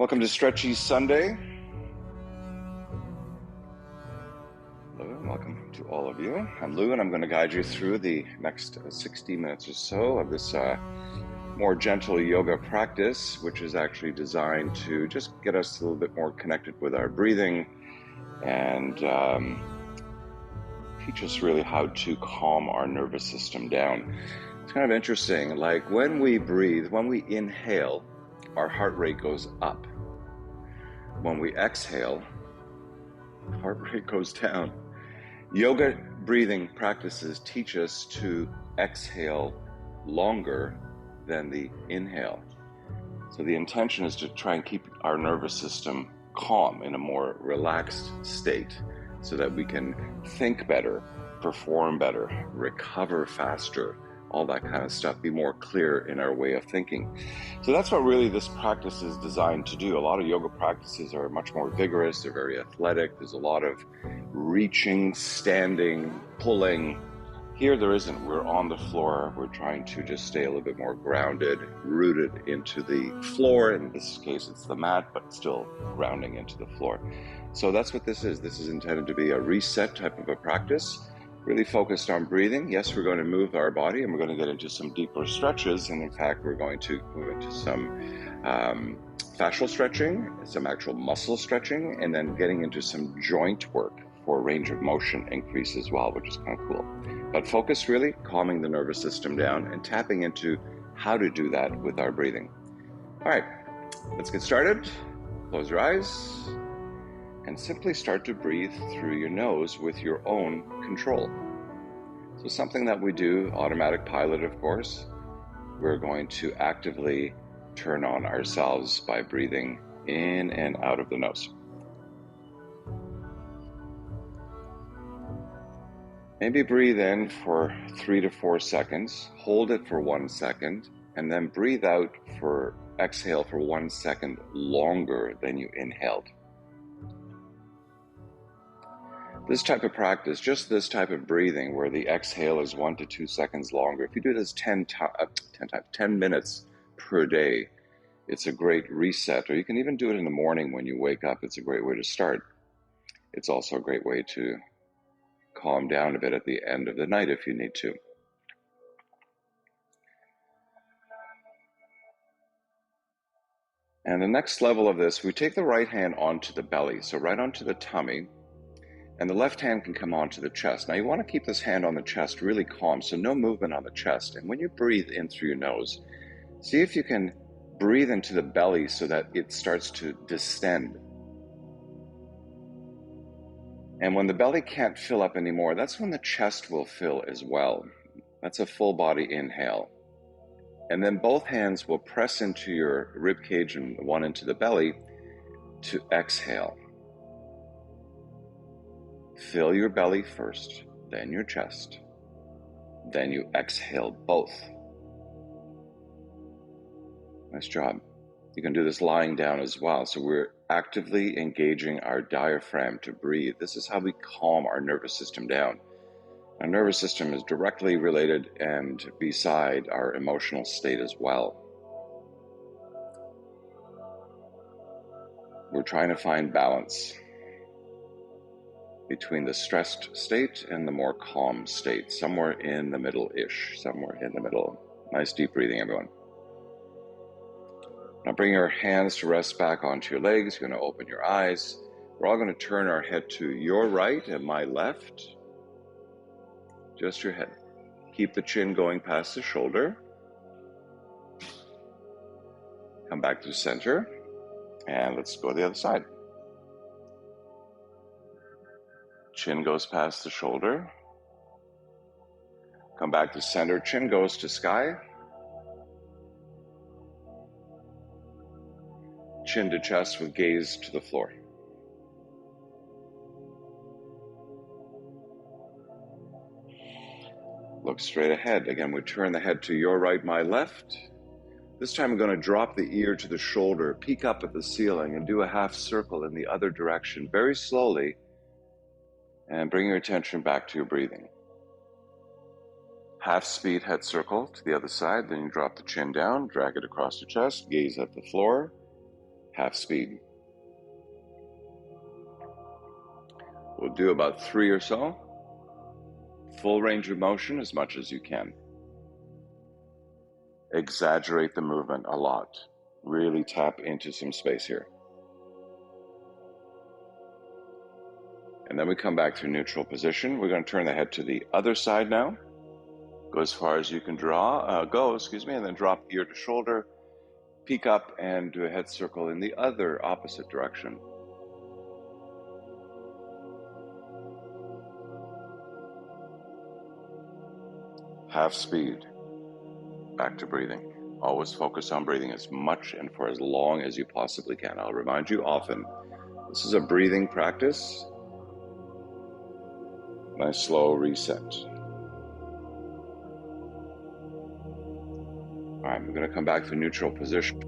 Welcome to Stretchy Sunday. Hello, and welcome to all of you. I'm Lou, and I'm going to guide you through the next 60 minutes or so of this more gentle yoga practice, which is actually designed to just get us a little bit more connected with our breathing and teach us really how to calm our nervous system down. It's kind of interesting, like when we breathe, when we inhale, our heart rate goes up. When we exhale, heart rate goes down. Yoga breathing practices teach us to exhale longer than the inhale. So the intention is to try and keep our nervous system calm in a more relaxed state so that we can think better, perform better, recover faster, all that kind of stuff, be more clear in our way of thinking. So that's what really this practice is designed to do. A lot of yoga practices are much more vigorous, they're very athletic, there's a lot of reaching, standing, pulling. Here there isn't. We're on the floor. We're trying to just stay a little bit more grounded, rooted into the floor. In this case, it's the mat, but still grounding into the floor. So that's what this is. This is intended to be a reset type of a practice, really focused on breathing. Yes, we're going to move our body, and we're going to get into some deeper stretches. And in fact, we're going to move into some fascial stretching, some actual muscle stretching, and then getting into some joint work for range of motion increase as well, which is kind of cool. But focus really calming the nervous system down and tapping into how to do that with our breathing. All right, let's get started. Close your eyes and simply start to breathe through your nose with your own control. So something that we do, automatic pilot, of course, we're going to actively turn on ourselves by breathing in and out of the nose. Maybe breathe in for 3 to 4 seconds, hold it for 1 second, and then breathe out for exhale for 1 second longer than you inhaled. This type of practice, just this type of breathing where the exhale is 1 to 2 seconds longer, if you do this 10 minutes per day, it's a great reset. Or you can even do it in the morning when you wake up. It's a great way to start. It's also a great way to calm down a bit at the end of the night if you need to. And the next level of this, we take the right hand onto the belly, so right onto the tummy, and the left hand can come onto the chest. Now you want to keep this hand on the chest really calm, so no movement on the chest. And when you breathe in through your nose, see if you can breathe into the belly so that it starts to distend. And when the belly can't fill up anymore, that's when the chest will fill as well. That's a full body inhale. And then both hands will press into your rib cage and one into the belly to exhale. Fill your belly first, then your chest. Then you exhale both. Nice job. You can do this lying down as well. So we're actively engaging our diaphragm to breathe. This is how we calm our nervous system down. Our nervous system is directly related and beside our emotional state as well. We're trying to find balance between the stressed state and the more calm state, somewhere in the middle-ish, somewhere in the middle. Nice deep breathing, everyone. Now bring your hands to rest back onto your legs. You're going to open your eyes. We're all going to turn our head to your right and my left. Just your head. Keep the chin going past the shoulder. Come back to center. And let's go to the other side. Chin goes past the shoulder. Come back to center. Chin goes to sky. Chin to chest with gaze to the floor. Look straight ahead. Again, we turn the head to your right, my left. This time I'm going to drop the ear to the shoulder, peek up at the ceiling, and do a half circle in the other direction very slowly, and bring your attention back to your breathing. Half speed head circle to the other side, then you drop the chin down, drag it across your chest, gaze at the floor, half speed. We'll do about 3 or so. Full range of motion as much as you can. Exaggerate the movement a lot. Really tap into some space here. And then we come back to neutral position. We're going to turn the head to the other side now. Go as far as you can go, and then drop ear to shoulder, peek up and do a head circle in the other opposite direction. Half speed. Back to breathing. Always focus on breathing as much and for as long as you possibly can. I'll remind you often, this is a breathing practice. Nice slow reset. All right, we're going to come back to neutral position.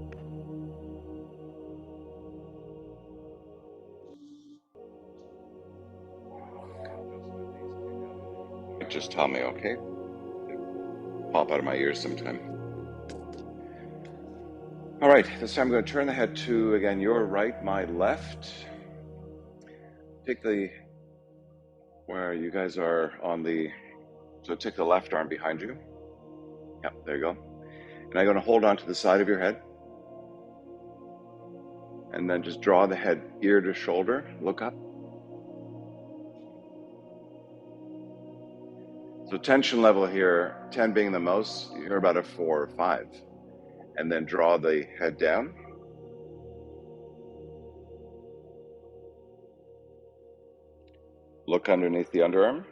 Just tell me, okay? Pop out of my ears sometime. All right, this time I'm going to turn the head to, again, your right, my left. Take where you guys are so take the left arm behind you. Yep, there you go. And I'm going to hold on to the side of your head. And then just draw the head ear to shoulder, look up. So tension level here, 10 being the most, you're about a 4 or 5. And then draw the head down. Look underneath the underarm.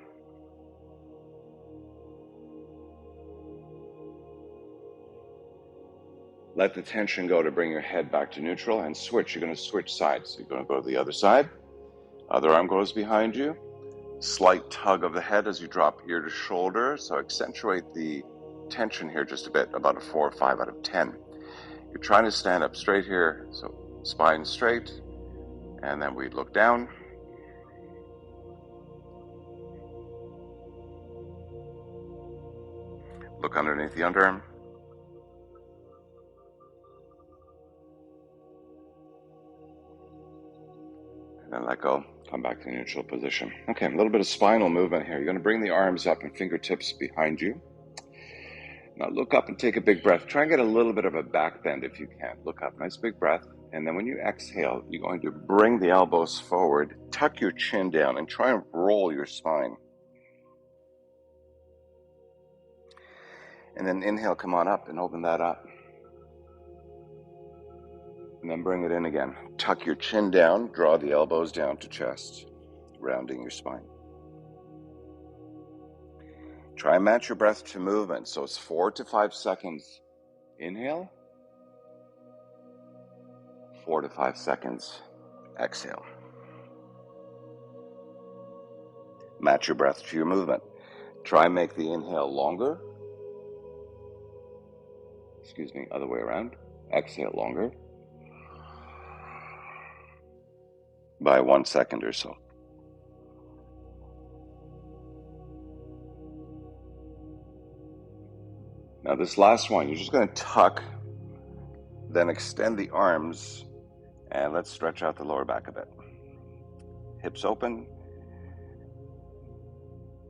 Let the tension go to bring your head back to neutral and switch. You're going to switch sides. So you're going to go to the other side. Other arm goes behind you. Slight tug of the head as you drop ear to shoulder. So accentuate the tension here just a bit, about a 4 or 5 out of 10. You're trying to stand up straight here. So spine straight. And then we look down. Look underneath the underarm. And let go, come back to neutral position. Okay, a little bit of spinal movement here. You're going to bring the arms up and fingertips behind you. Now look up and take a big breath. Try and get a little bit of a back bend if you can. Look up, nice big breath. And then when you exhale, you're going to bring the elbows forward, tuck your chin down, and try and roll your spine. And then inhale, come on up and open that up. And then bring it in again. Tuck your chin down, draw the elbows down to chest, rounding your spine. Try and match your breath to movement. So it's 4 to 5 seconds. Inhale. 4 to 5 seconds. Exhale. Match your breath to your movement. Try and make the inhale longer. Other way around. Exhale longer. By 1 second or so. Now this last one, you're just going to tuck, then extend the arms, and let's stretch out the lower back a bit. Hips open.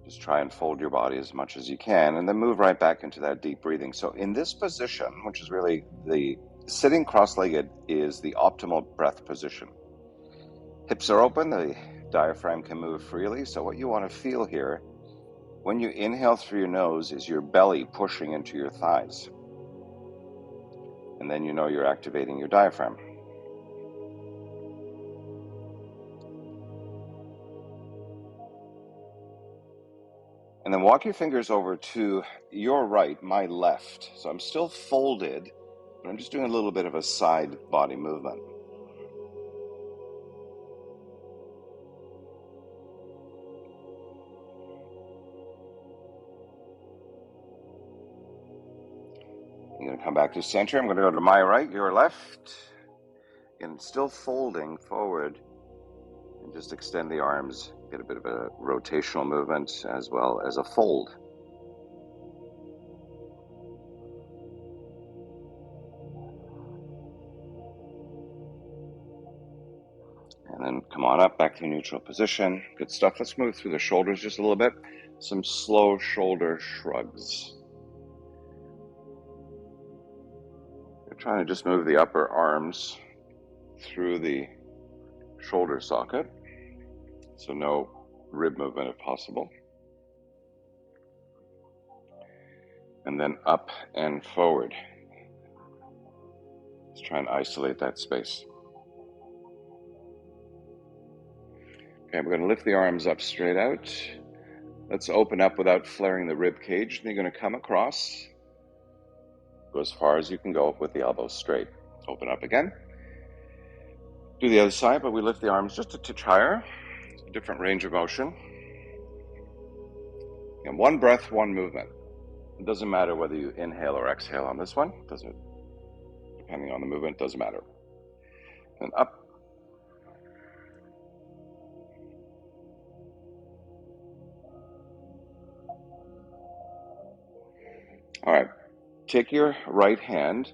Just try and fold your body as much as you can, and then move right back into that deep breathing. So in this position, which is really the sitting cross-legged, is the optimal breath position. Hips are open, the diaphragm can move freely. So what you want to feel here, when you inhale through your nose, is your belly pushing into your thighs. And then you know you're activating your diaphragm. And then walk your fingers over to your right, my left. So I'm still folded, but I'm just doing a little bit of a side body movement. I'm going to come back to center. I'm going to go to my right, your left. Again, still folding forward. And just extend the arms. Get a bit of a rotational movement as well as a fold. And then come on up, back to neutral position. Good stuff. Let's move through the shoulders just a little bit. Some slow shoulder shrugs. We're trying to just move the upper arms through the shoulder socket, so no rib movement if possible. And then up and forward. Let's try and isolate that space. Okay, we're going to lift the arms up straight out. Let's open up without flaring the rib cage. And you're going to come across. Go as far as you can go with the elbows straight. Open up again. Do the other side, but we lift the arms just a touch higher. It's a different range of motion. And one breath, one movement. It doesn't matter whether you inhale or exhale on this one. Doesn't, depending on the movement, doesn't matter. And up. All right. Take your right hand.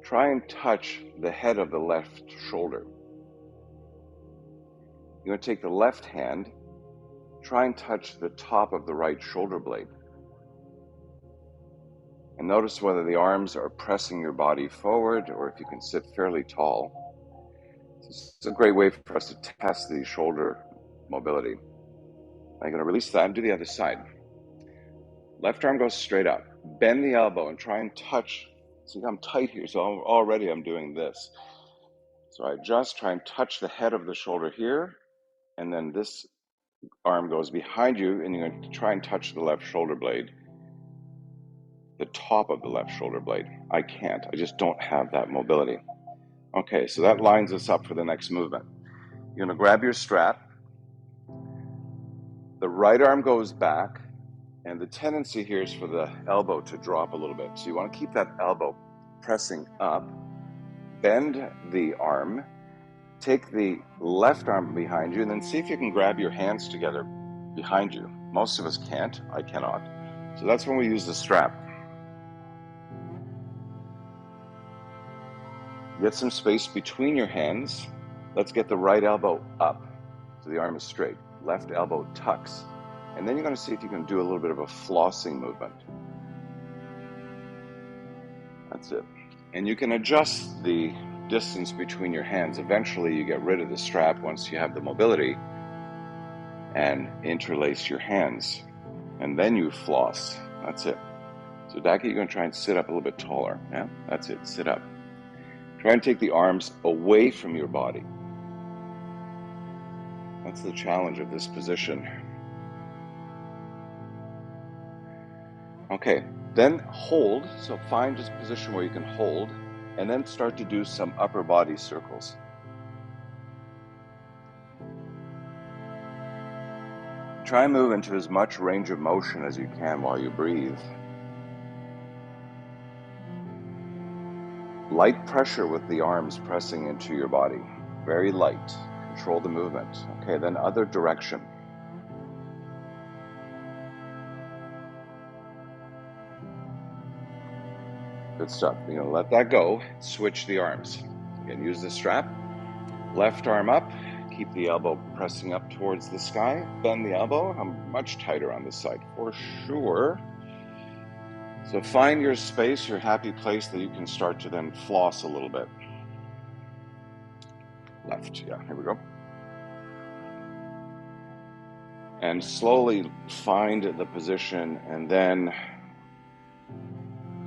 Try and touch the head of the left shoulder. You're going to take the left hand. Try and touch the top of the right shoulder blade. And notice whether the arms are pressing your body forward or if you can sit fairly tall. It's a great way for us to test the shoulder mobility. I'm going to release that and do the other side. Left arm goes straight up. Bend the elbow and try and touch. See, I'm tight here, so already I'm doing this. So I just try and touch the head of the shoulder here, and then this arm goes behind you, and you're going to try and touch the left shoulder blade, the top of the left shoulder blade. I can't. I just don't have that mobility. Okay, so that lines us up for the next movement. You're going to grab your strap. The right arm goes back, and the tendency here is for the elbow to drop a little bit. So you want to keep that elbow pressing up. Bend the arm. Take the left arm behind you, and then see if you can grab your hands together behind you. Most of us can't. I cannot. So that's when we use the strap. Get some space between your hands. Let's get the right elbow up so the arm is straight. Left elbow tucks. And then you're going to see if you can do a little bit of a flossing movement. That's it. And you can adjust the distance between your hands. Eventually you get rid of the strap once you have the mobility and interlace your hands. And then you floss. That's it. So Daki, you're going to try and sit up a little bit taller. Yeah, that's it. Sit up. Try and take the arms away from your body. That's the challenge of this position. Okay, then hold. So find a position where you can hold, and then start to do some upper body circles. Try and move into as much range of motion as you can while you breathe. Light pressure with the arms pressing into your body. Very light. Control the movement. Okay, then other direction. Good stuff. You're going to let that go. Switch the arms. Again, use the strap. Left arm up. Keep the elbow pressing up towards the sky. Bend the elbow. I'm much tighter on this side for sure. So find your space, your happy place that you can start to then floss a little bit. Left. Yeah, here we go. And slowly find the position and then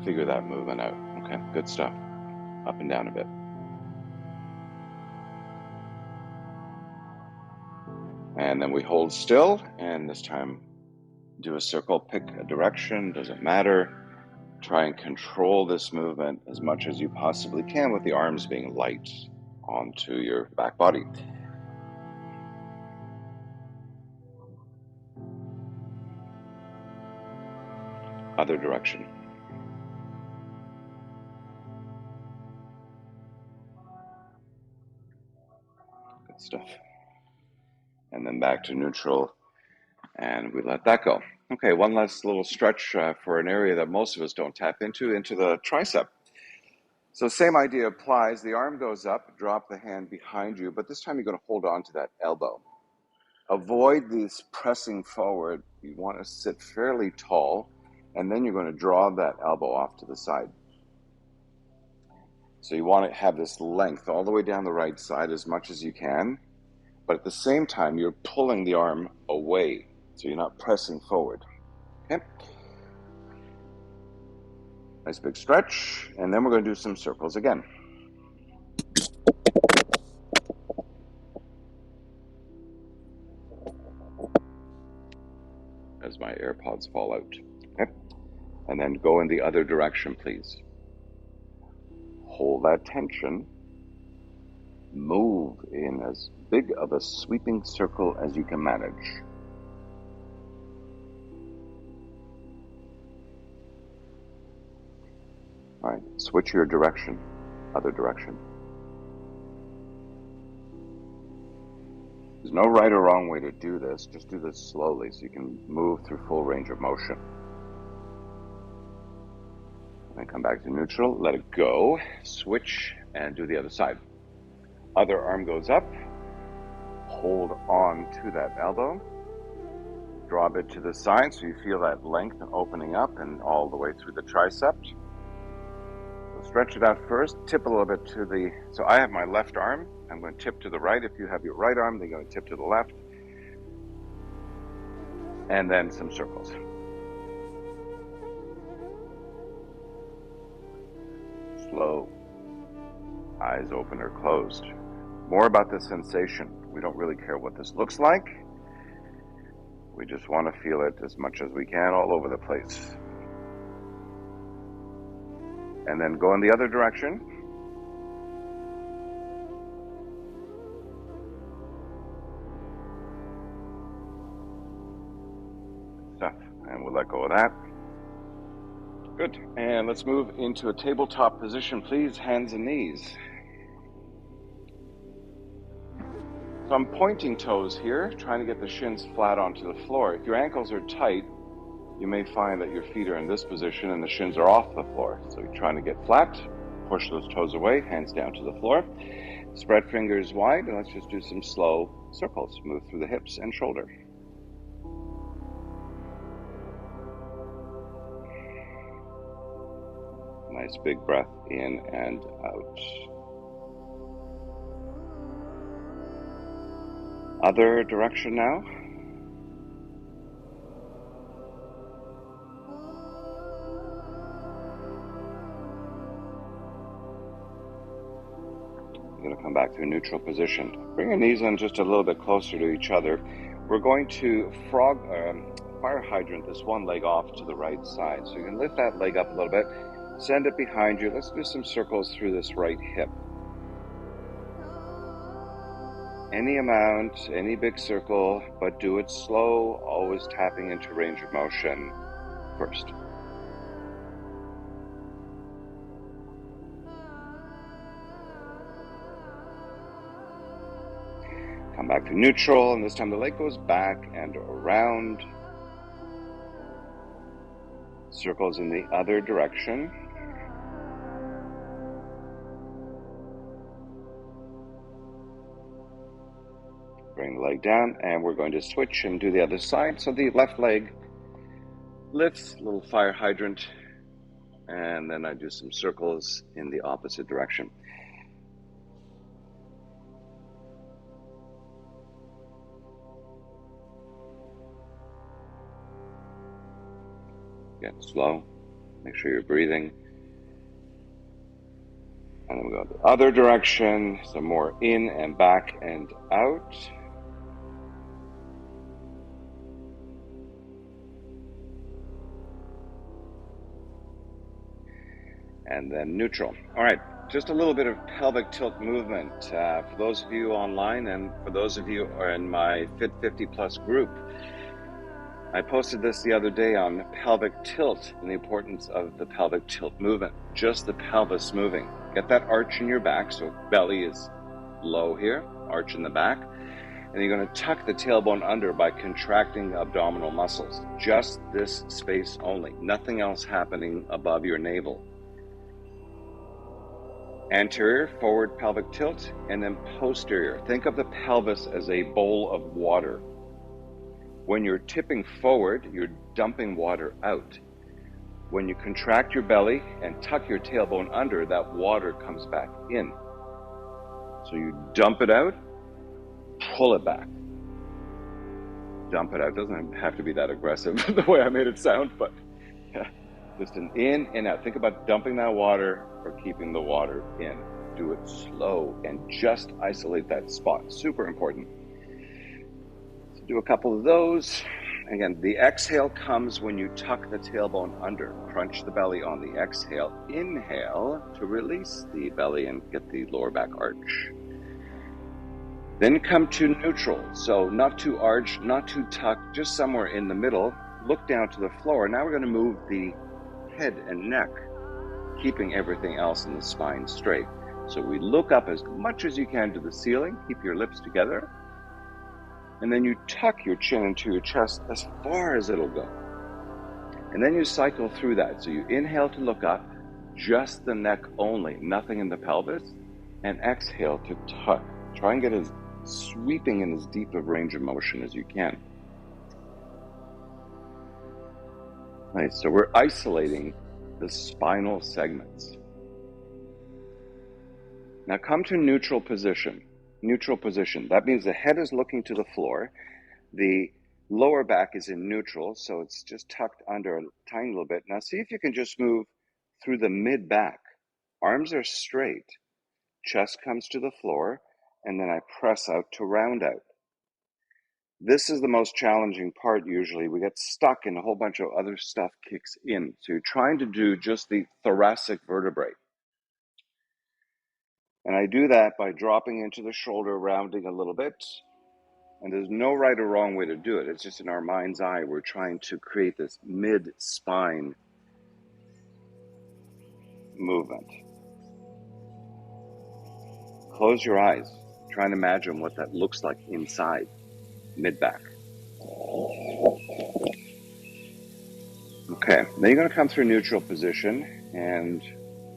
figure that movement out. Okay, good stuff. Up and down a bit. And then we hold still, and this time do a circle, pick a direction, doesn't matter. Try and control this movement as much as you possibly can with the arms being light onto your back body. Other direction. Good stuff. And then back to neutral, and we let that go. Okay, one last little stretch for an area that most of us don't tap into the tricep. So same idea applies. The arm goes up, drop the hand behind you, but this time you're going to hold on to that elbow. Avoid this pressing forward. You want to sit fairly tall, and then you're going to draw that elbow off to the side. So you want to have this length all the way down the right side as much as you can, but at the same time, you're pulling the arm away, so you're not pressing forward. Okay? Nice big stretch, and then we're going to do some circles again. As my AirPods fall out. Okay? And then go in the other direction, please. Hold that tension. Move in as big of a sweeping circle as you can manage. All right, switch your direction, other direction. There's no right or wrong way to do this. Just do this slowly so you can move through full range of motion. Then come back to neutral, let it go, switch, and do the other side. Other arm goes up, hold on to that elbow, drop it to the side so you feel that length opening up and all the way through the tricep. So stretch it out first, tip a little bit to the, so I have my left arm, I'm going to tip to the right. If you have your right arm, then you're going to tip to the left. And then some circles. Slow. Eyes open or closed. More about the sensation. We don't really care what this looks like. We just want to feel it as much as we can all over the place. And then go in the other direction. Stuff. And we'll let go of that. Good. And let's move into a tabletop position, please. Hands and knees. So I'm pointing toes here, trying to get the shins flat onto the floor. If your ankles are tight, you may find that your feet are in this position and the shins are off the floor. So you're trying to get flat, push those toes away, hands down to the floor. Spread fingers wide, and let's just do some slow circles. Move through the hips and shoulder. Nice big breath in and out. Other direction now. We're going to come back to a neutral position. Bring your knees in just a little bit closer to each other. We're going to fire hydrant this one leg off to the right side. So you can lift that leg up a little bit, send it behind you. Let's do some circles through this right hip. Any amount, any big circle, but do it slow, always tapping into range of motion first. Come back to neutral, and this time the leg goes back and around. Circles in the other direction. Bring the leg down, and we're going to switch and do the other side. So the left leg lifts, little fire hydrant, and then I do some circles in the opposite direction. Get slow, make sure you're breathing. And then we go the other direction, some more in and back and out. And then neutral. All right, just a little bit of pelvic tilt movement for those of you online and for those of you who are in my Fit 50 Plus group. I posted this the other day on pelvic tilt and the importance of the pelvic tilt movement, just the pelvis moving. Get that arch in your back, so belly is low here, arch in the back. And you're going to tuck the tailbone under by contracting abdominal muscles. Just this space only, nothing else happening above your navel. Anterior, forward pelvic tilt, and then posterior. Think of the pelvis as a bowl of water. When you're tipping forward, you're dumping water out. When you contract your belly and tuck your tailbone under, that water comes back in. So you dump it out, pull it back. Dump it out. It doesn't have to be that aggressive the way I made it sound, but yeah, just an in and out. Think about dumping that water or keeping the water in. Do it slow and just isolate that spot. Super important. So do a couple of those. Again, the exhale comes when you tuck the tailbone under. Crunch the belly on the exhale. Inhale to release the belly and get the lower back arch. Then come to neutral. So not too arched, not too tucked, just somewhere in the middle. Look down to the floor. Now we're going to move the head and neck, keeping everything else in the spine straight. So we look up as much as you can to the ceiling. Keep your lips together. And then you tuck your chin into your chest as far as it'll go. And then you cycle through that. So you inhale to look up, just the neck only, nothing in the pelvis. And exhale to tuck. Try and get as sweeping in as deep of range of motion as you can. Nice. So we're isolating the spinal segments. Now come to neutral position. Neutral position. That means the head is looking to the floor. The lower back is in neutral, so it's just tucked under a tiny little bit. Now see if you can just move through the mid-back. Arms are straight. Chest comes to the floor, and then I press out to round out. This is the most challenging part usually. We get stuck and a whole bunch of other stuff kicks in. So you're trying to do just the thoracic vertebrae. And I do that by dropping into the shoulder, rounding a little bit. And there's no right or wrong way to do it. It's just in our mind's eye, we're trying to create this mid-spine movement. Close your eyes. Try and imagine what that looks like inside, mid-back. Okay, now you're going to come through neutral position and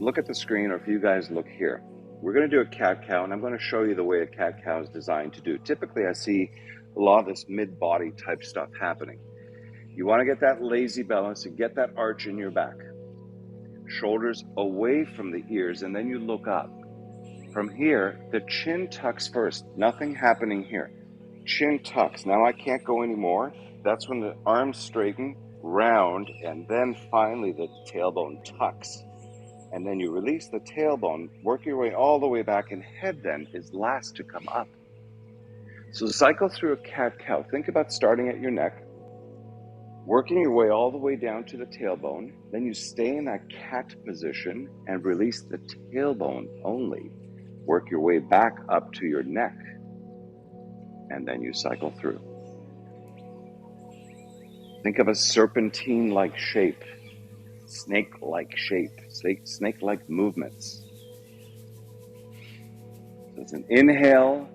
look at the screen, or if you guys look here. We're going to do a cat-cow, and I'm going to show you the way a cat-cow is designed to do. Typically, I see a lot of this mid-body type stuff happening. You want to get that lazy balance and get that arch in your back. Shoulders away from the ears, and then you look up. From here, the chin tucks first. Nothing happening here. Chin tucks. Now I can't go anymore. That's when the arms straighten, round, and then finally the tailbone tucks. And then you release the tailbone, work your way all the way back, and head then is last to come up. So cycle through a cat-cow. Think about starting at your neck, working your way all the way down to the tailbone. Then you stay in that cat position and release the tailbone only. Work your way back up to your neck, and then you cycle through. Think of a serpentine-like shape, snake-like shape, snake-like movements. So it's an inhale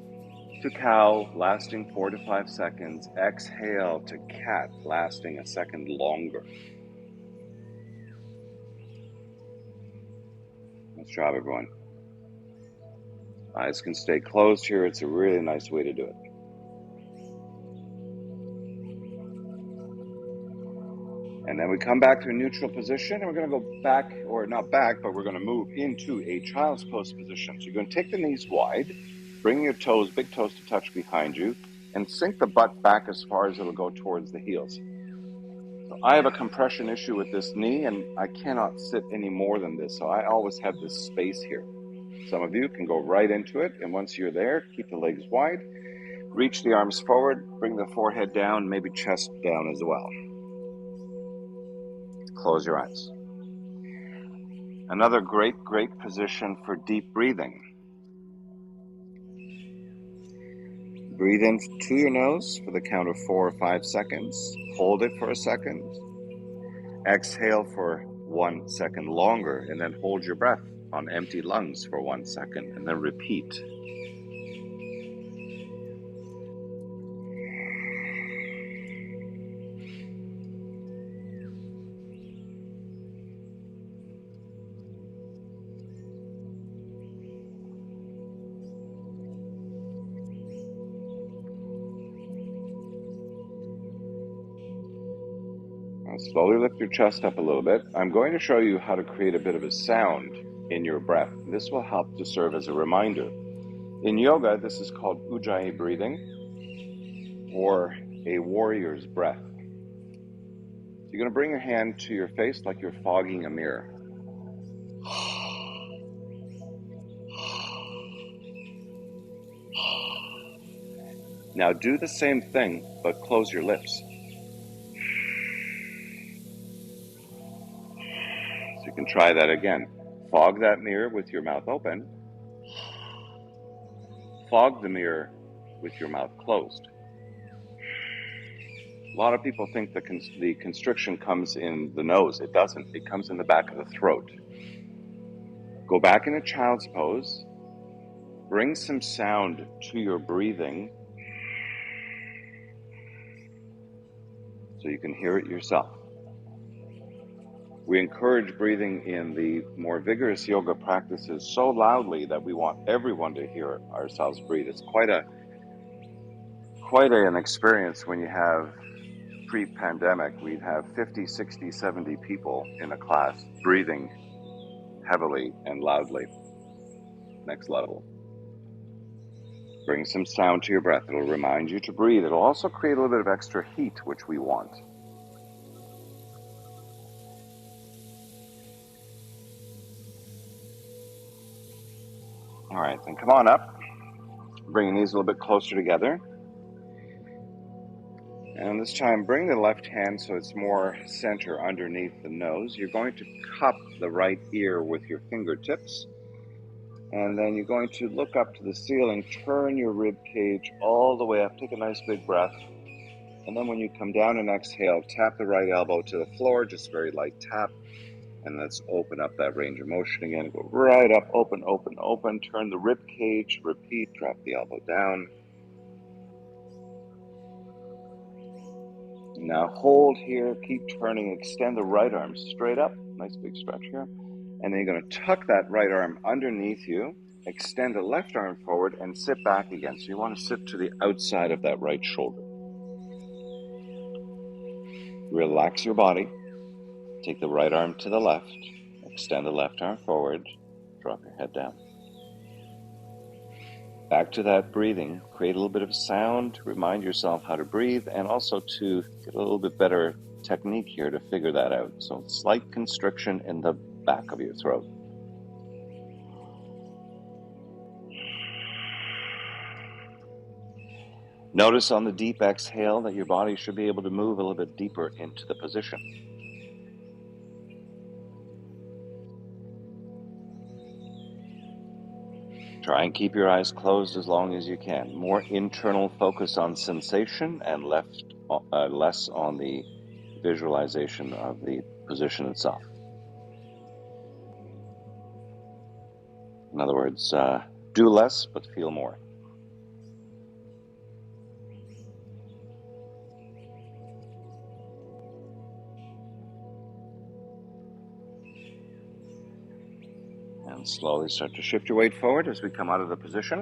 to cow, lasting 4 to 5 seconds. Exhale to cat, lasting a second longer. Nice job, everyone. Eyes can stay closed here. It's a really nice way to do it. And then we come back to a neutral position, and we're going to go back, or not back, but we're going to move into a child's pose position. So you're going to take the knees wide, bring your toes, big toes to touch behind you, and sink the butt back as far as it'll go towards the heels. So I have a compression issue with this knee, and I cannot sit any more than this. So I always have this space here. Some of you can go right into it, and once you're there, keep the legs wide, reach the arms forward, bring the forehead down, maybe chest down as well. Close your eyes. Another great position for deep breathing. Breathe in to your nose for the count of 4 or 5 seconds. Hold it for a second. Exhale for 1 second longer, and then hold your breath on empty lungs for 1 second, and then repeat. Now slowly lift your chest up a little bit. I'm going to show you how to create a bit of a sound in your breath. This will help to serve as a reminder. In yoga, this is called ujjayi breathing, or a warrior's breath. So you're going to bring your hand to your face like you're fogging a mirror. Now do the same thing, but close your lips. So you can try that again. Fog that mirror with your mouth open. Fog the mirror with your mouth closed. A lot of people think the constriction comes in the nose. It doesn't. It comes in the back of the throat. Go back into child's pose. Bring some sound to your breathing so you can hear it yourself. We encourage breathing in the more vigorous yoga practices so loudly that we want everyone to hear ourselves breathe. It's quite an experience when you have pre-pandemic, we'd have 50, 60, 70 people in a class breathing heavily and loudly. Next level. Bring some sound to your breath. It'll remind you to breathe. It'll also create a little bit of extra heat, which we want. All right, then come on up. Bring your knees a little bit closer together. And this time, bring the left hand so it's more center underneath the nose. You're going to cup the right ear with your fingertips. And then you're going to look up to the ceiling, turn your rib cage all the way up. Take a nice big breath. And then when you come down and exhale, tap the right elbow to the floor, just very light tap. And let's open up that range of motion again. Go right up, open, open, open. Turn the rib cage, repeat, drop the elbow down. Now hold here, keep turning, extend the right arm straight up. Nice big stretch here. And then you're going to tuck that right arm underneath you, extend the left arm forward, and sit back again. So you want to sit to the outside of that right shoulder. Relax your body. Take the right arm to the left, extend the left arm forward, drop your head down. Back to that breathing. Create a little bit of sound to remind yourself how to breathe, and also to get a little bit better technique here to figure that out. So slight constriction in the back of your throat. Notice on the deep exhale that your body should be able to move a little bit deeper into the position. Try and keep your eyes closed as long as you can. More internal focus on sensation and less on the visualization of the position itself. In other words, do less but feel more. And slowly start to shift your weight forward as we come out of the position.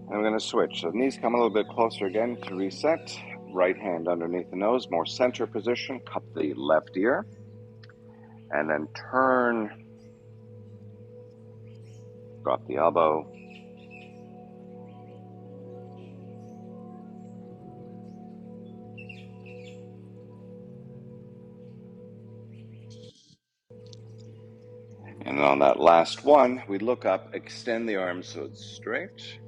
And we're going to switch. So the knees come a little bit closer again to reset. Right hand underneath the nose, more center position. Cup the left ear. And then turn. Drop the elbow. And on that last one, we look up, extend the arm so it's straight.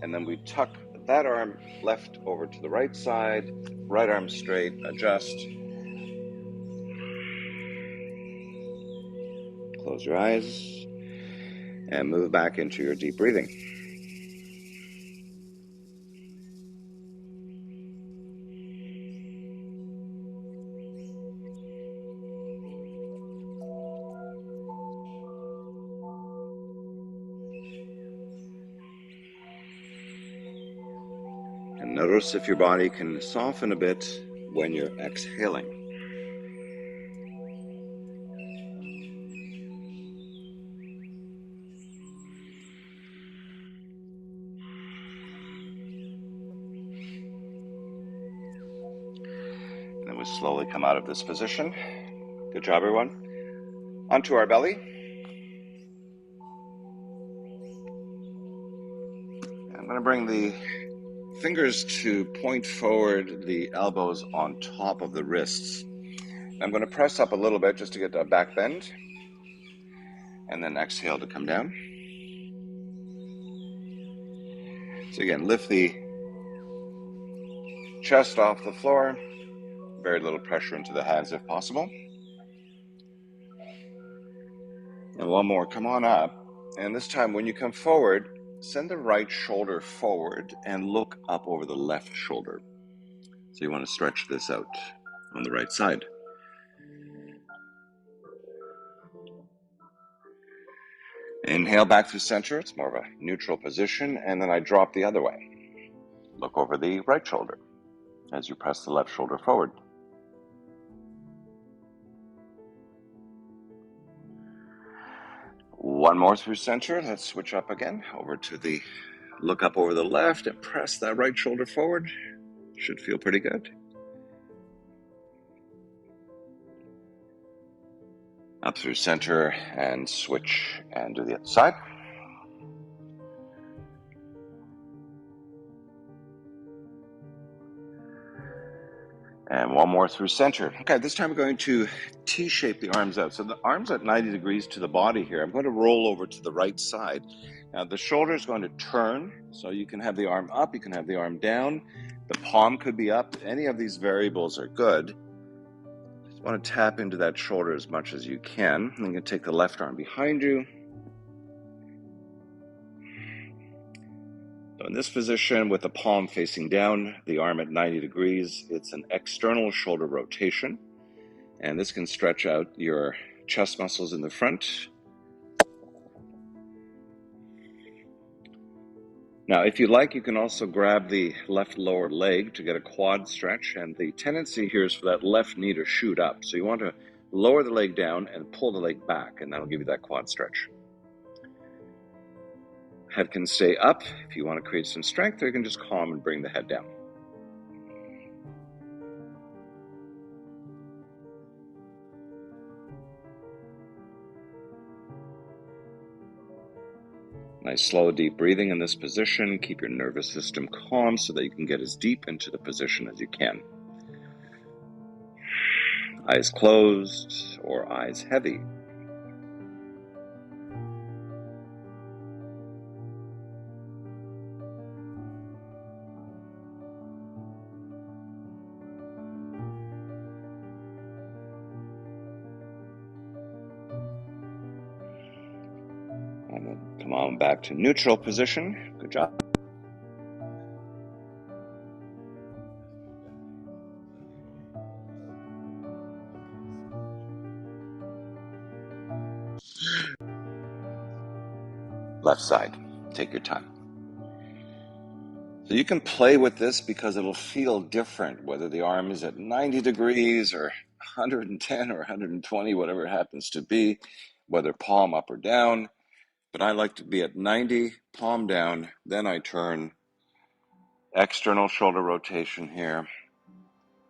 And then we tuck that arm left over to the right side, right arm straight, adjust. Close your eyes and move back into your deep breathing. And notice if your body can soften a bit when you're exhaling. we slowly come out of this position. Good job, everyone. Onto our belly. I'm going to bring the fingers to point forward, the elbows on top of the wrists. I'm going to press up a little bit just to get a back bend, and then exhale to come down. So again, lift the chest off the floor, very little pressure into the hands if possible. And one more, come on up. And this time when you come forward, send the right shoulder forward and look up over the left shoulder. So you want to stretch this out on the right side. Inhale back through center, it's more of a neutral position, and then I drop the other way. Look over the right shoulder as you press the left shoulder forward. One more through center, let's switch up again, over to the look up over the left and press that right shoulder forward. Should feel pretty good. Up through center and switch and do the other side. And one more through center. Okay, this time we're going to T-shape the arms out. So the arms at 90 degrees to the body here. I'm going to roll over to the right side. Now the shoulder is going to turn, so you can have the arm up, you can have the arm down. The palm could be up. Any of these variables are good. Just want to tap into that shoulder as much as you can. And you can take the left arm behind you. So in this position with the palm facing down, the arm at 90 degrees, it's an external shoulder rotation. And this can stretch out your chest muscles in the front. Now, if you like, you can also grab the left lower leg to get a quad stretch. And the tendency here is for that left knee to shoot up. So you want to lower the leg down and pull the leg back, and that'll give you that quad stretch. Head can stay up if you want to create some strength, or you can just calm and bring the head down. Nice slow deep breathing in this position. Keep your nervous system calm so that you can get as deep into the position as you can. Eyes closed or eyes heavy. And then come on back to neutral position. Good job. Left side. Take your time. So you can play with this because it'll feel different, whether the arm is at 90 degrees or 110 or 120, whatever it happens to be, whether palm up or down. But I like to be at 90, palm down, then I turn. External shoulder rotation here.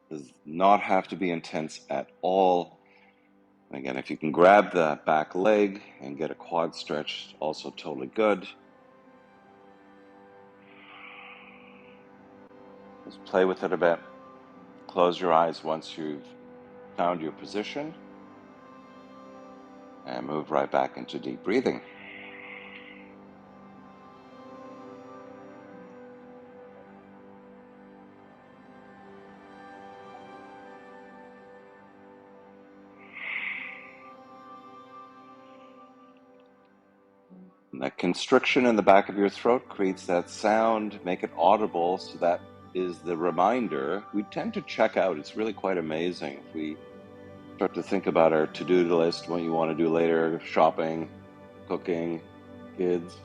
Does not have to be intense at all. Again, if you can grab the back leg and get a quad stretch, also totally good. Just play with it a bit. Close your eyes once you've found your position. And move right back into deep breathing. And that constriction in the back of your throat creates that sound. Make it audible, so that is the reminder. We tend to check out. It's really quite amazing if we start to think about our to-do list, what you want to do later, shopping, cooking, kids.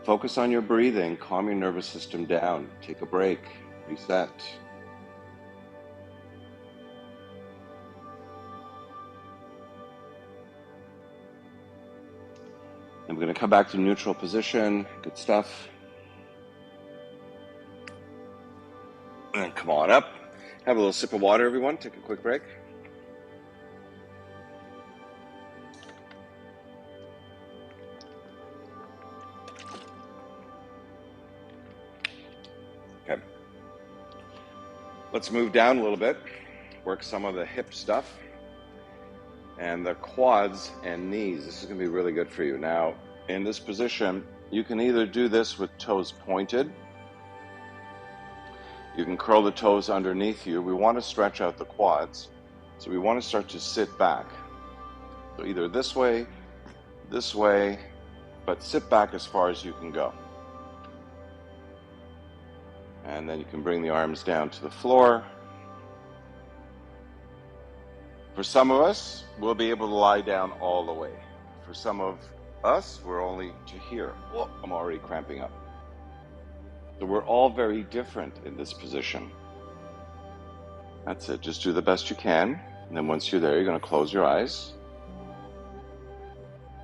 Focus on your breathing, calm your nervous system down, take a break, reset. And we're going to come back to neutral position. Good stuff. And come on up. Have a little sip of water, everyone. Take a quick break. Okay. Let's move down a little bit. Work some of the hip stuff and the quads and knees. This is going to be really good for you. Now, in this position, you can either do this with toes pointed. You can curl the toes underneath you. We want to stretch out the quads, so we want to start to sit back. So either this way, but sit back as far as you can go. And then you can bring the arms down to the floor. For some of us, we'll be able to lie down all the way. For some of us, we're only to here. Oh, I'm already cramping up. So we're all very different in this position. That's it. Just do the best you can. And then once you're there, you're going to close your eyes.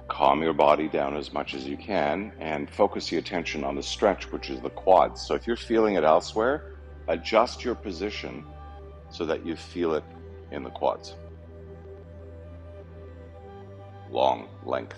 Calm your body down as much as you can and focus your attention on the stretch, which is the quads. So if you're feeling it elsewhere, adjust your position so that you feel it in the quads. Long length.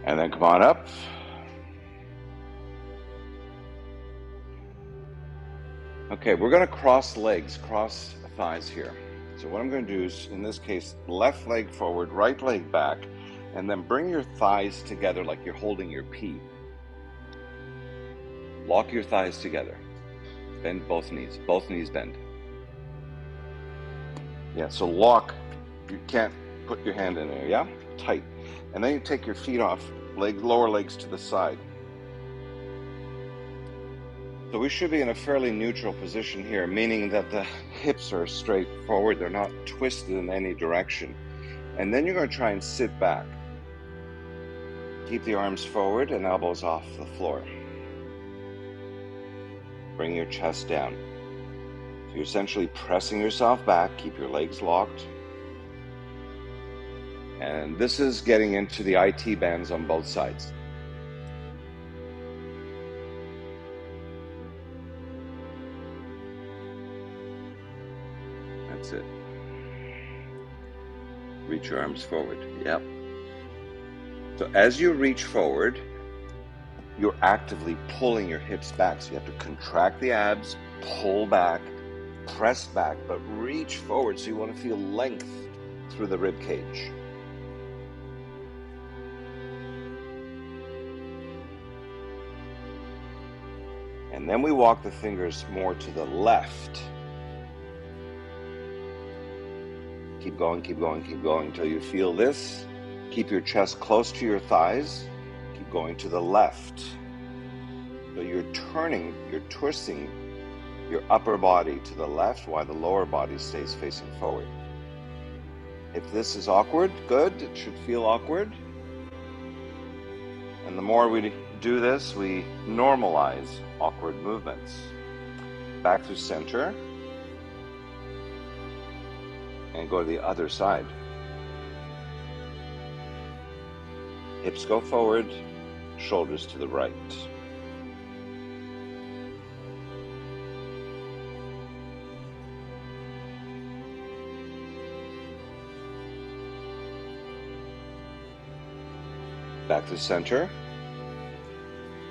And then come on up. Okay, we're going to cross legs, cross thighs here. So what I'm going to do is, in this case, left leg forward, right leg back, and then bring your thighs together like you're holding your pee. Lock your thighs together. Bend both knees bend. Yeah, so lock. You can't put your hand in there, yeah? Tight. And then you take your feet off, lower legs to the side. So we should be in a fairly neutral position here, meaning that the hips are straight forward. They're not twisted in any direction. And then you're going to try and sit back. Keep the arms forward and elbows off the floor. Bring your chest down. So you're essentially pressing yourself back. Keep your legs locked. And this is getting into the IT bands on both sides. That's it. Reach your arms forward. Yep. So as you reach forward, you're actively pulling your hips back. So you have to contract the abs, pull back, press back, but reach forward. So you want to feel length through the rib cage. And then we walk the fingers more to the left. Keep going, keep going, keep going until you feel this. Keep your chest close to your thighs. Keep going to the left. So you're turning, you're twisting your upper body to the left while the lower body stays facing forward. If this is awkward, good. It should feel awkward. And the more we do this, we normalize awkward movements. Back through center. And go to the other side. Hips go forward, shoulders to the right. Back to center.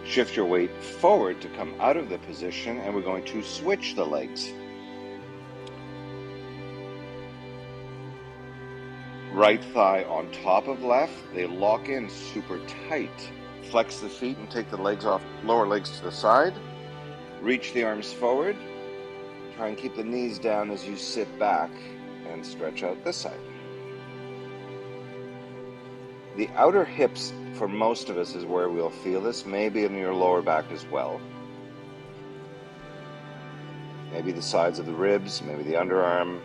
Shift your weight forward to come out of the position, and we're going to switch the legs. Right thigh on top of left. They lock in super tight. Flex the feet and take the legs off, lower legs to the side. Reach the arms forward. Try and keep the knees down as you sit back and stretch out this side. The outer hips for most of us is where we'll feel this, maybe in your lower back as well. Maybe the sides of the ribs, maybe the underarm.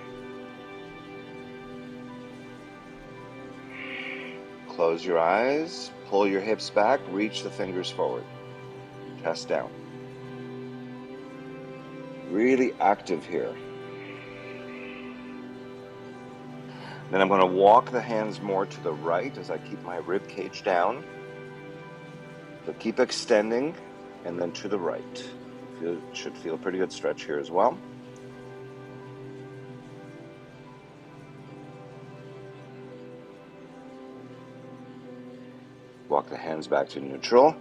Close your eyes, Pull your hips back, reach the fingers forward. Chest down. Really active here. Then I'm going to walk the hands more to the right as I keep my rib cage down. So keep extending and then to the right. Should feel a pretty good stretch here as well. Walk the hands back to neutral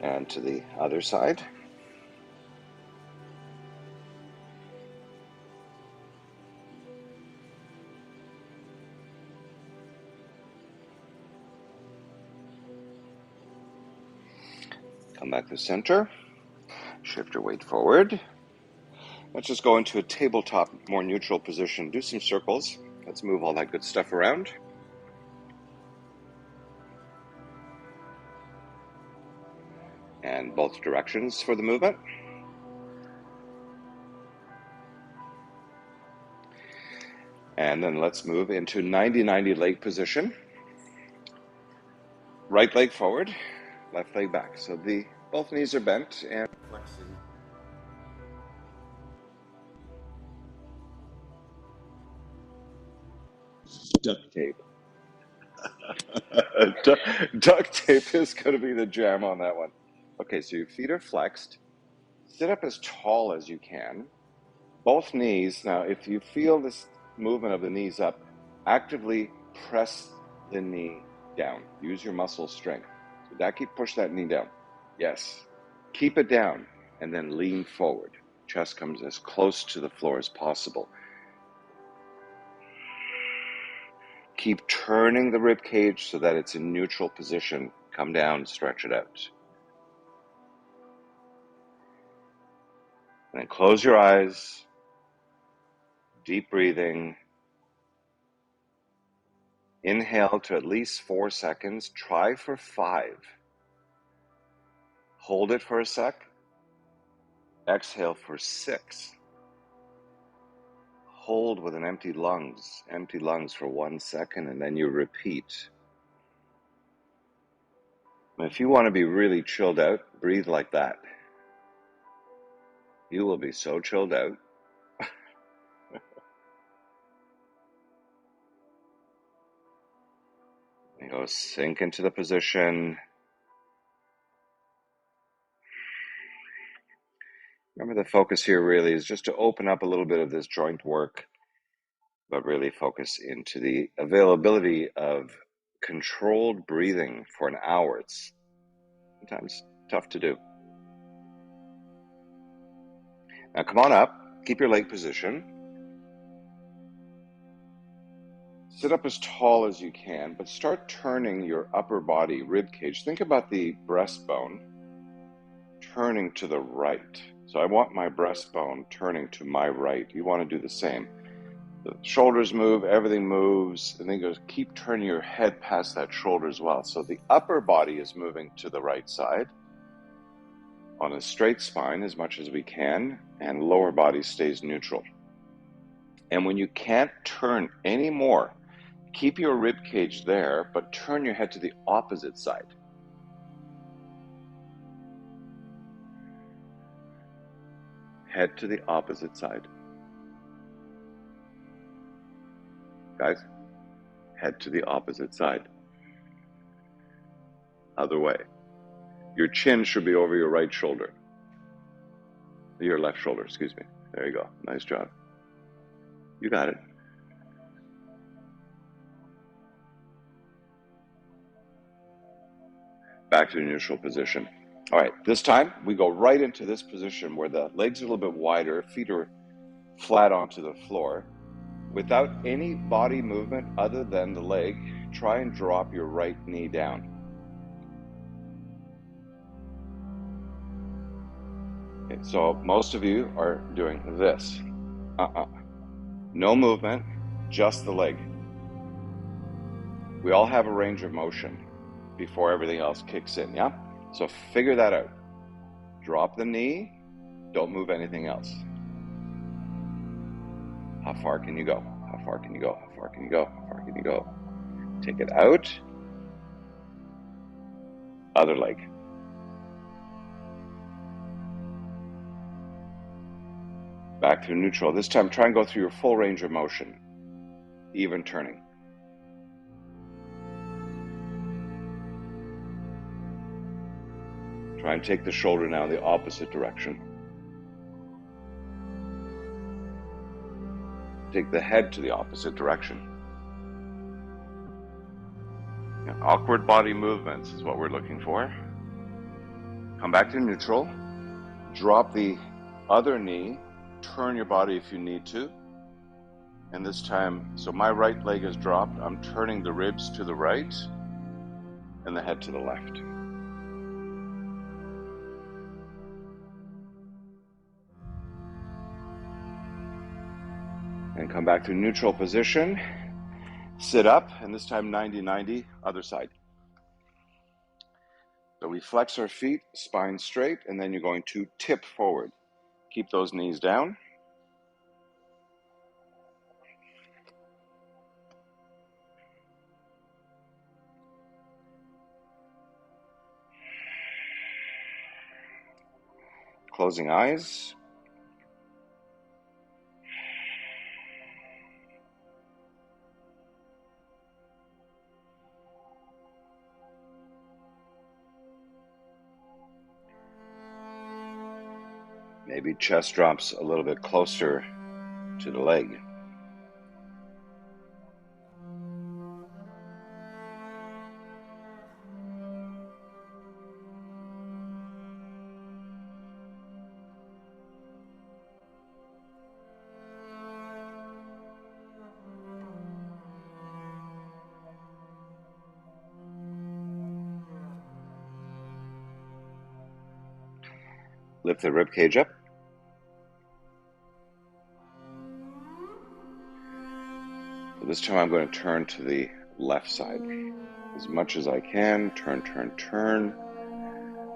and to the other side. Come back to center. Shift your weight forward. Let's just go into a tabletop, more neutral position. Do some circles. Let's move all that good stuff around. And both directions for the movement. And then let's move into 90-90 leg position. Right leg forward, left leg back. So both knees are bent and flexing. Duct tape. Duct tape is going to be the jam on that one. Okay, so your feet are flexed. Sit up as tall as you can. Both knees. Now, if you feel this movement of the knees up, actively press the knee down. Use your muscle strength. So push that knee down. Yes. Keep it down and then lean forward. Chest comes as close to the floor as possible. Keep turning the rib cage so that it's in neutral position. Come down, stretch it out. And then close your eyes. Deep breathing. Inhale to at least 4 seconds. Try for 5. Hold it for a sec. Exhale for 6. Hold with an empty lungs for 1 second, and then you repeat. If you want to be really chilled out, breathe like that. You will be so chilled out. And go sink into the position. Remember, the focus here really is just to open up a little bit of this joint work, but really focus into the availability of controlled breathing for an hour. It's sometimes tough to do. Now come on up, keep your leg position. Sit up as tall as you can, but start turning your upper body rib cage. Think about the breastbone turning to the right. So I want my breastbone turning to my right. You want to do the same. The shoulders move, everything moves, and then keep turning your head past that shoulder as well. So the upper body is moving to the right side on a straight spine as much as we can, and lower body stays neutral. And when you can't turn anymore, keep your rib cage there, but turn your head to the opposite side. Head to the opposite side. Guys, head to the opposite side. Other way. Your chin should be over your right shoulder. Your left shoulder, excuse me. There you go. Nice job. You got it. Back to the neutral position. All right, this time we go right into this position where the legs are a little bit wider, feet are flat onto the floor. Without any body movement other than the leg, try and drop your right knee down. Okay, so most of you are doing this. No movement, just the leg. We all have a range of motion before everything else kicks in, yeah? So figure that out. Drop the knee, don't move anything else. How far can you go? How far can you go? How far can you go? How far can you go? Take it out. Other leg. Back to neutral. This time, try and go through your full range of motion. Even turning. Try and take the shoulder now in the opposite direction. Take the head to the opposite direction. Now, awkward body movements is what we're looking for. Come back to neutral. Drop the other knee. Turn your body if you need to. And this time, so my right leg is dropped. I'm turning the ribs to the right and the head to the left. And come back to neutral position. Sit up, and this time 90-90, other side. So we flex our feet, spine straight, and then you're going to tip forward. Keep those knees down. Closing eyes. Maybe chest drops a little bit closer to the leg. Lift the rib cage up. This time I'm going to turn to the left side as much as I can. Turn, turn, turn.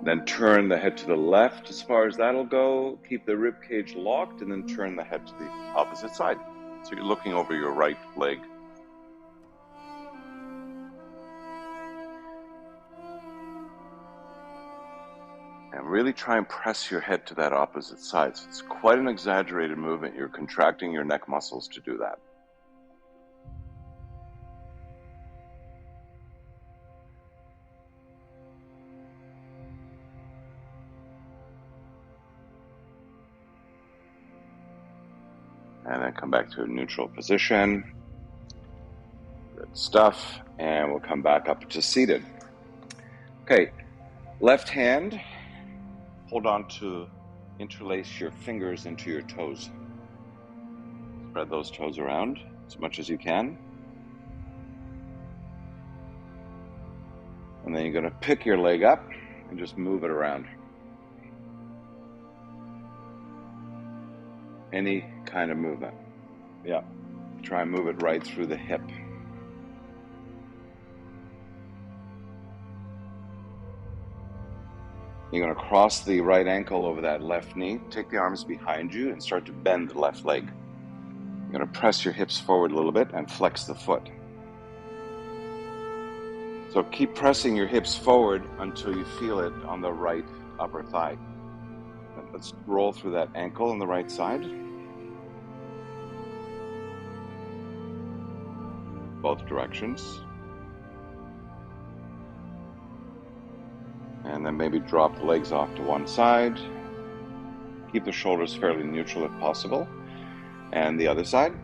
Then turn the head to the left as far as that'll go. Keep the rib cage locked and then turn the head to the opposite side. So you're looking over your right leg. And really try and press your head to that opposite side. So it's quite an exaggerated movement. You're contracting your neck muscles to do that. And then come back to a neutral position. Good stuff. And we'll come back up to seated. Okay, left hand, hold on to, interlace your fingers into your toes. Spread those toes around as much as you can. And then you're going to pick your leg up and just move it around. Any kind of movement. Yeah. Try and move it right through the hip. You're going to cross the right ankle over that left knee. Take the arms behind you and start to bend the left leg. You're going to press your hips forward a little bit and flex the foot. So keep pressing your hips forward until you feel it on the right upper thigh. Let's roll through that ankle on the right side. Both directions. And then maybe drop the legs off to one side. Keep the shoulders fairly neutral if possible. And the other side.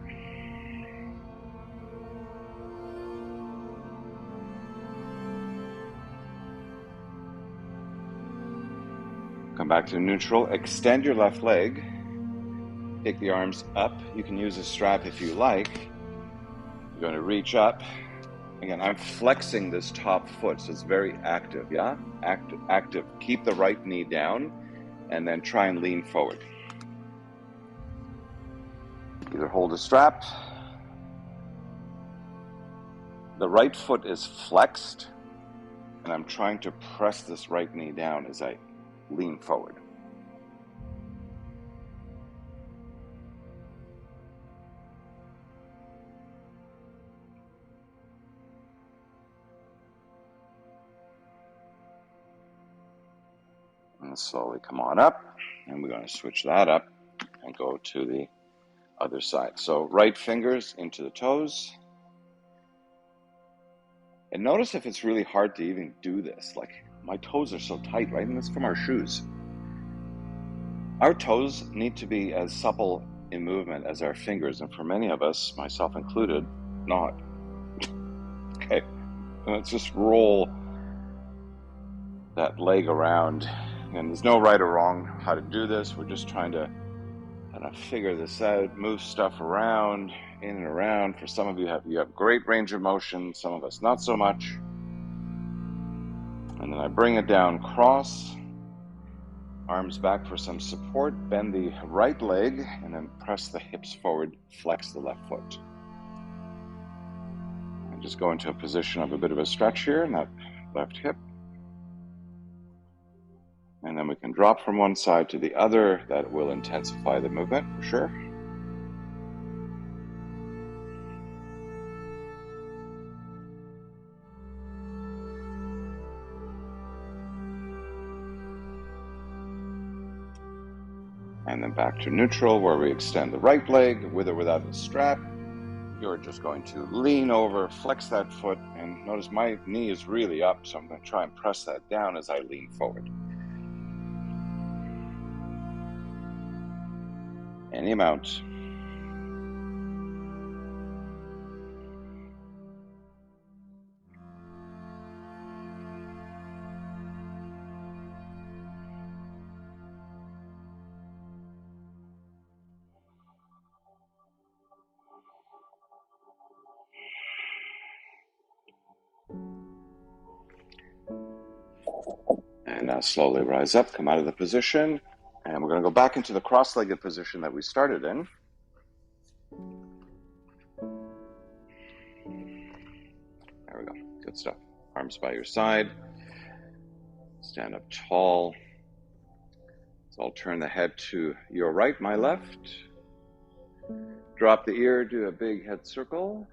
Come back to neutral. Extend your left leg. Take the arms up. You can use a strap if you like. You're going to reach up. Again, I'm flexing this top foot, so it's very active, yeah? Active. Keep the right knee down, and then try and lean forward. Either hold a strap. The right foot is flexed, and I'm trying to press this right knee down as I lean forward. And slowly come on up. And we're going to switch that up and go to the other side. So right fingers into the toes. And notice if it's really hard to even do this. Like, my toes are so tight, right? And that's from our shoes. Our toes need to be as supple in movement as our fingers. And for many of us, myself included, not. Okay, let's just roll that leg around. And there's no right or wrong how to do this. We're just trying to kind of figure this out, move stuff around, in and around. For some of you, you have great range of motion, some of us not so much. And then I bring it down, cross, arms back for some support, bend the right leg, and then press the hips forward, flex the left foot. And just go into a position of a bit of a stretch here in that left hip. And then we can drop from one side to the other. That will intensify the movement for sure. And then back to neutral, where we extend the right leg with or without the strap. You're just going to lean over, flex that foot, and notice my knee is really up, so I'm going to try and press that down as I lean forward. Any amount. And now slowly rise up, come out of the position, and we're going to go back into the cross-legged position that we started in. There we go. Good stuff. Arms by your side. Stand up tall. So I'll turn the head to your right, my left. Drop the ear, do a big head circle.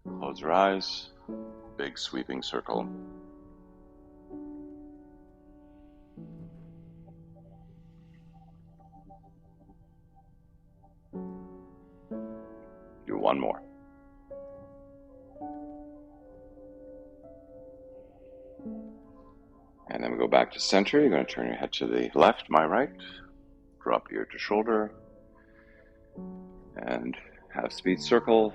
Close your eyes. Big sweeping circle. Do one more. And then we go back to center. You're going to turn your head to the left, my right. Drop ear to shoulder. And half speed circle.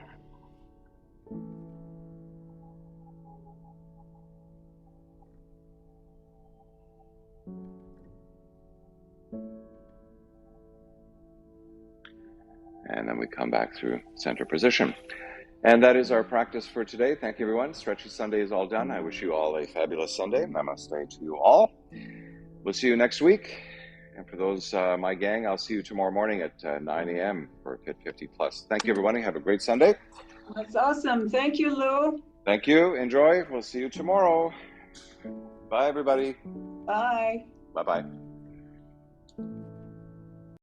And then we come back through center position. And that is our practice for today. Thank you, everyone. Stretchy Sunday is all done. I wish you all a fabulous Sunday. Namaste to you all. We'll see you next week. And for those, my gang, I'll see you tomorrow morning at 9 a.m. for Fit 50 Plus. Thank you, everybody. Have a great Sunday. That's awesome. Thank you, Lou. Thank you. Enjoy. We'll see you tomorrow. Bye, everybody. Bye. Bye-bye.